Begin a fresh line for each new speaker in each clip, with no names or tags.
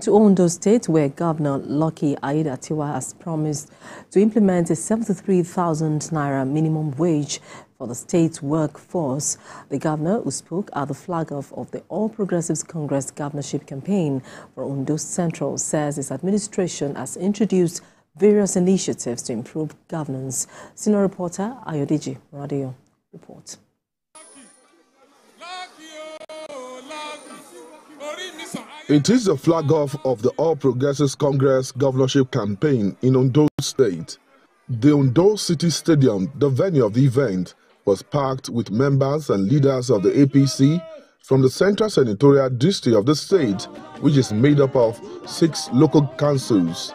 To Ondo State, where Governor Lucky Aiyedatiwa has promised to implement a 73,000 naira minimum wage for the state's workforce. The governor, who spoke at the flag-off of the All Progressives Congress governorship campaign for Ondo Central, says his administration has introduced various initiatives to improve governance. Senior reporter Ayodeji Radio reports.
It is the flag-off of the All Progressives Congress governorship campaign in Ondo State. The Ondo City Stadium, the venue of the event, was packed with members and leaders of the APC from the Central Senatorial District of the state, which is made up of 6 local councils.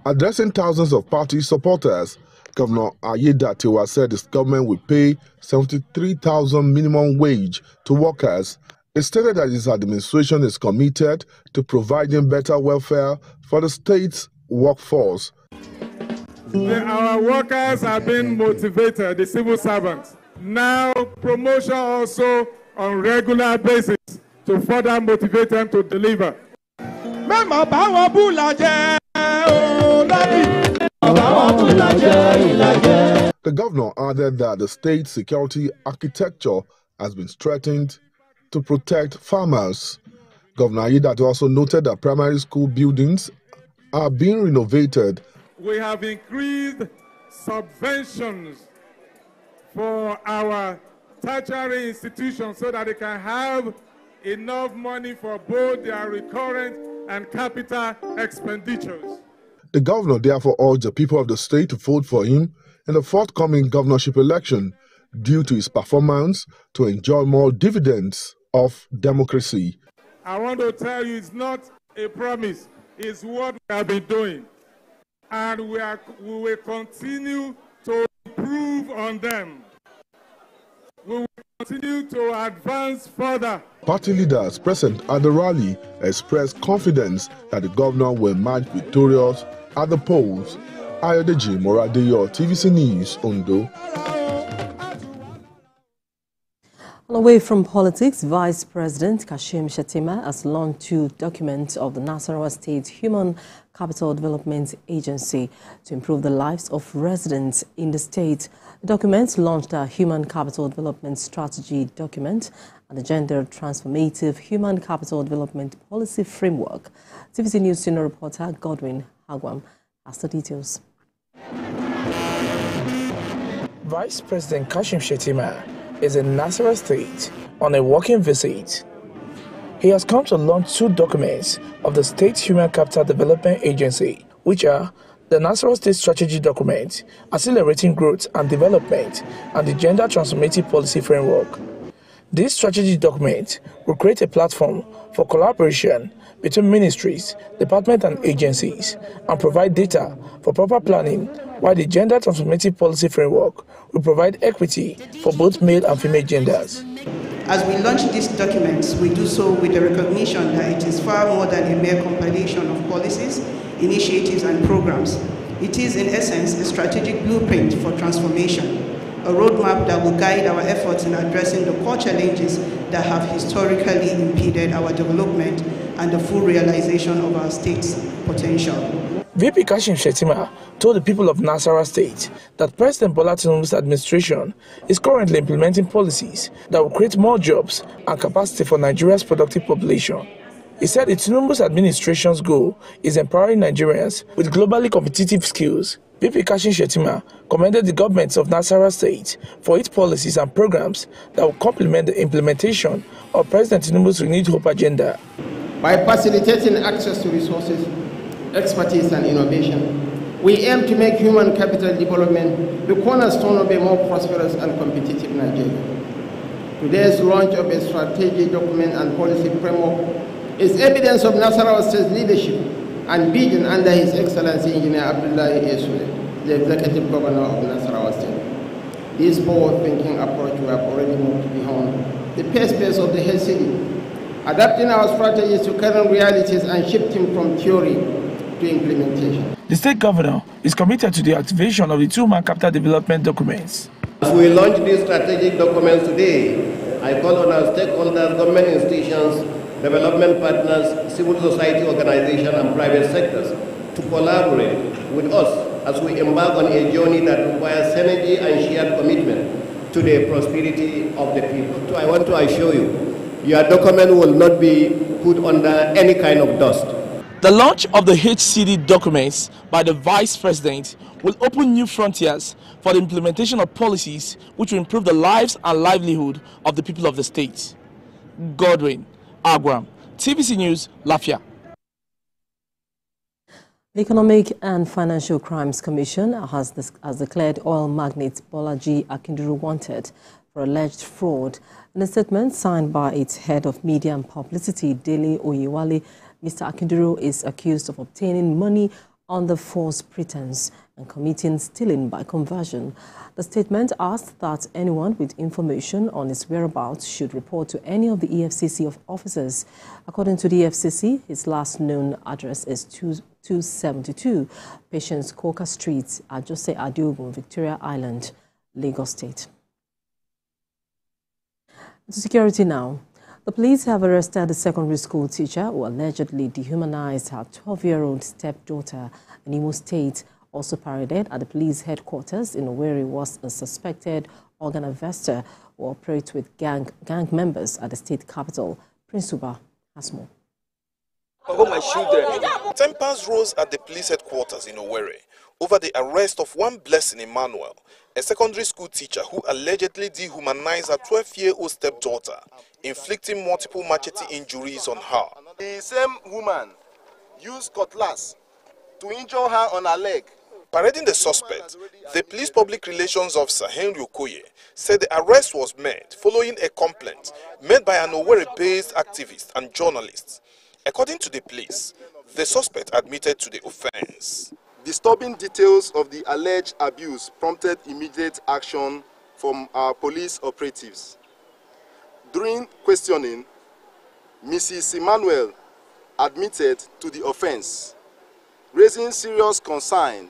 Addressing thousands of party supporters, Governor Aiyedatiwa said his government will pay 73,000 minimum wage to workers. He stated that his administration is committed to providing better welfare for the state's workforce.
Our workers have been motivated, the civil servants. Now promotion also on regular basis to further motivate them to deliver.
The governor added that the state security architecture has been strengthened to protect farmers. Governor Aiyedatiwa also noted that primary school buildings are being renovated.
We have increased subventions for our tertiary institutions so that they can have enough money for both their recurrent and capital expenditures.
The governor therefore urged the people of the state to vote for him in the forthcoming governorship election due to his performance to enjoy more dividends of democracy.
I want to tell you, it's not a promise, it's what we have been doing. And we will continue to improve on them. We will continue to advance further.
Party leaders present at the rally expressed confidence that the governor will emerge victorious at the polls. Ayodeji Radio, TVC News, Ondo.
Away from politics, Vice President Kashim Shettima has launched 2 documents of the Nasarawa State Human Capital Development Agency to improve the lives of residents in the state. The documents launched a Human Capital Development Strategy document and the Gender Transformative Human Capital Development Policy Framework. TVC News senior reporter Godwin Hagwam has the details.
Vice President Kashim Shettima is in Nasarawa State on a working visit. He has come to launch 2 documents of the State Human Capital Development Agency, which are the Nasarawa State Strategy Document, Accelerating Growth and Development, and the Gender Transformative Policy Framework. This strategy document will create a platform for collaboration between ministries, departments and agencies and provide data for proper planning, while the Gender Transformative Policy Framework will provide equity for both male and female genders.
As we launch these documents, we do so with the recognition that it is far more than a mere compilation of policies, initiatives and programs. It is in essence a strategic blueprint for transformation, a roadmap that will guide our efforts in addressing the core challenges that have historically impeded our development and the full realization of our state's potential.
VP Kashim Shettima told the people of Nasarawa State that President Bolaji Akindoro's administration is currently implementing policies that will create more jobs and capacity for Nigeria's productive population. He said Tinubu's administration's goal is empowering Nigerians with globally competitive skills. VP Kashim Shettima commended the government of Nasarawa State for its policies and programs that will complement the implementation of President Tinubu's renewed hope agenda.
By facilitating access to resources, expertise and innovation, we aim to make human capital development the cornerstone of a more prosperous and competitive Nigeria. Today's launch of a strategic document and policy framework is evidence of Nasarawa State's leadership and vision under His Excellency Engineer Abdullahi Esule, the Executive Governor of Nasarawa State. This forward-thinking approach we have already moved beyond the pace of the head city, adapting our strategies to current realities and shifting from theory to implementation.
The state governor is committed to the activation of the 2 human capital development documents.
As we launch these strategic documents today, I call on our stakeholders, government institutions, development partners, civil society organizations, and private sectors to collaborate with us as we embark on a journey that requires synergy and shared commitment to the prosperity of the people. So I want to assure you, your document will not be put under any kind of dust.
The launch of the HCD documents by the Vice President will open new frontiers for the implementation of policies which will improve the lives and livelihood of the people of the state. Godwin Agram, TVC News, Lafia.
The Economic and Financial Crimes Commission has declared oil magnate Bolaji Akinduro wanted for alleged fraud. In a statement signed by its head of media and publicity, Dele Oyewale, Mr. Akinduro is accused of obtaining money under false pretense and committing stealing by conversion. The statement asked that anyone with information on his whereabouts should report to any of the EFCC officers. According to the EFCC, his last known address is 272 Patience Coca Street, Ajose Adiogun, Victoria Island, Lagos State. To security now. The police have arrested a secondary school teacher who allegedly dehumanized her 12-year-old stepdaughter in Imo State. Also paraded at the police headquarters in Owerri was a suspected organ harvester who operates with gang members at the state capital. Prince Uba has more.
Tempers rose at the police headquarters in Owerri over the arrest of one Blessing Emmanuel, a secondary school teacher who allegedly dehumanized her 12-year-old stepdaughter, inflicting multiple machete injuries on her.
The same woman used cutlass to injure her on her leg.
Parading the suspect, the police public relations officer Henry Okoye said the arrest was made following a complaint made by an Owerri-based activist and journalist. According to the police, the suspect admitted to the offense.
Disturbing details of the alleged abuse prompted immediate action from our police operatives. During questioning, Mrs. Emmanuel admitted to the offense, raising serious concern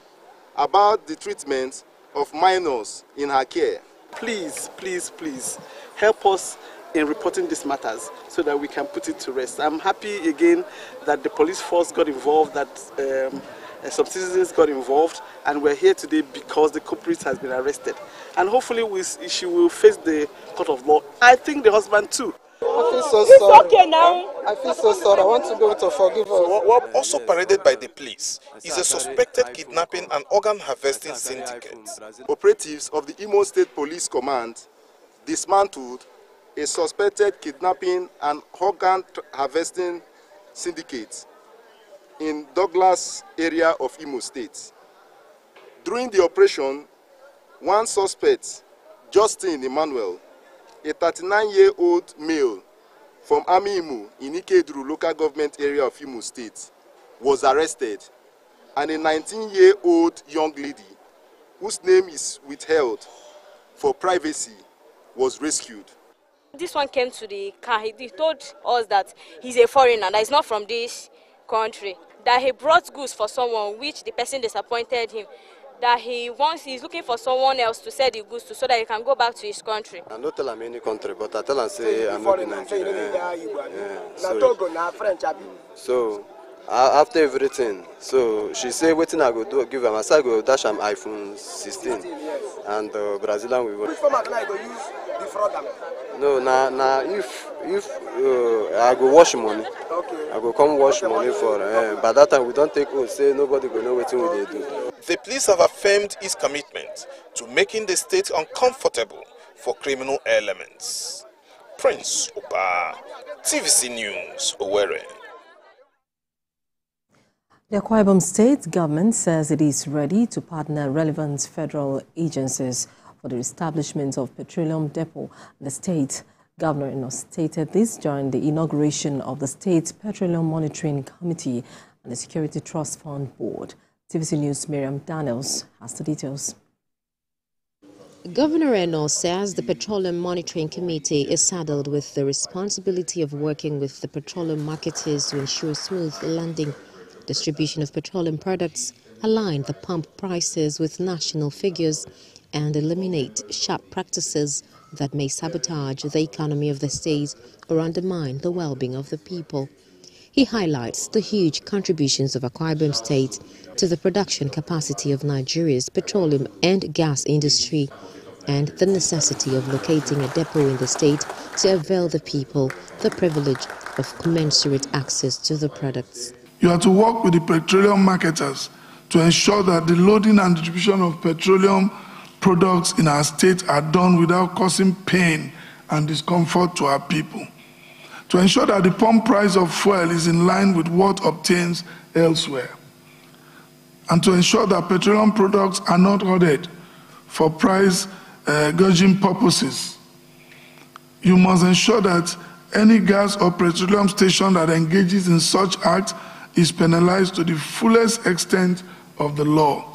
about the treatment of minors in her care.
Please, please, please help us in reporting these matters so that we can put it to rest. I'm happy again that the police force got involved, that some citizens got involved, and we're here today because the culprit has been arrested. And hopefully she will face the court of law. I think the husband too.
I feel so sorry. It's okay now. I feel so sorry. I want to go to forgive us.
Also paraded by the police is a suspected kidnapping and organ harvesting syndicate.
Operatives of the Imo State Police Command dismantled a suspected kidnapping and organ harvesting syndicate in Douglas area of Imo State. During the operation, one suspect, Justin Emmanuel, a 39-year-old male from Amiimu in Ikeduru local government area of Imo State, was arrested, and a 19-year-old young lady, whose name is withheld for privacy, was rescued.
This one came to the car. He told us that he's a foreigner, that he's not from this country, that he brought goods for someone which the person disappointed him, that he's looking for someone else to sell the goods to so that he can go back to his country.
I don't tell him any country, but I tell him say I'm not in Nigeria. So after everything, so she say waiting I go do give him. I say I go dash him iPhone 16 and Brazilian we will. No, now if I go wash money, I go come wash money for. By that time we don't take oath. Say nobody go know what we they do.
The police have affirmed its commitment to making the state uncomfortable for criminal elements. Prince Uba, TVC News, Owerri.
The Akwa Ibom State government says it is ready to partner relevant federal agencies for the establishment of petroleum depot in the state. Governor stated this during the inauguration of the State Petroleum Monitoring Committee and the Security Trust Fund Board. TVC News' Miriam Daniels has the details.
Governor Eno says the Petroleum Monitoring Committee is saddled with the responsibility of working with the petroleum marketers to ensure smooth landing, distribution of petroleum products, align the pump prices with national figures, and eliminate sharp practices that may sabotage the economy of the state or undermine the well-being of the people. He highlights the huge contributions of Akwa Ibom State to the production capacity of Nigeria's petroleum and gas industry and the necessity of locating a depot in the state to avail the people the privilege of commensurate access to the products.
You are to work with the petroleum marketers to ensure that the loading and distribution of petroleum products in our state are done without causing pain and discomfort to our people. To ensure that the pump price of fuel is in line with what obtains elsewhere. And to ensure that petroleum products are not ordered for price gouging purposes. You must ensure that any gas or petroleum station that engages in such acts is penalized to the fullest extent of the law.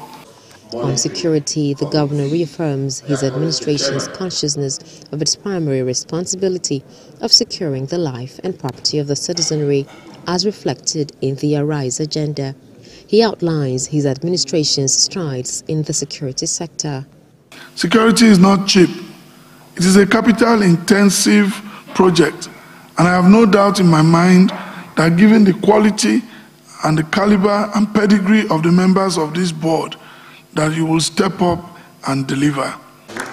On security, the governor reaffirms his administration's consciousness of its primary responsibility of securing the life and property of the citizenry, as reflected in the Arise agenda. He outlines his administration's strides in the security sector.
Security is not cheap. It is a capital-intensive project, and I have no doubt in my mind that given the quality and the caliber and pedigree of the members of this board, that you will step up and deliver.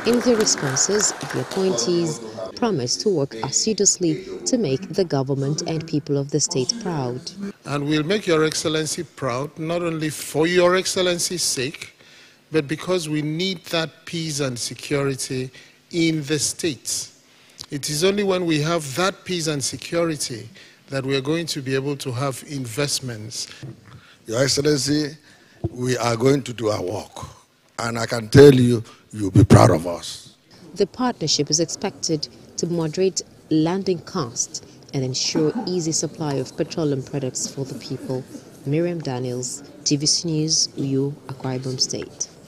In their responses, the appointees promised to work assiduously to make the government and people of the state proud.
And we'll make Your Excellency proud, not only for Your Excellency's sake, but because we need that peace and security in the states. It is only when we have that peace and security that we are going to be able to have investments.
Your Excellency, we are going to do our work, and I can tell you, you'll be proud of us.
The partnership is expected to moderate landing costs and ensure easy supply of petroleum products for the people. Miriam Daniels, TVC News, Uyo, Akwa Ibom State.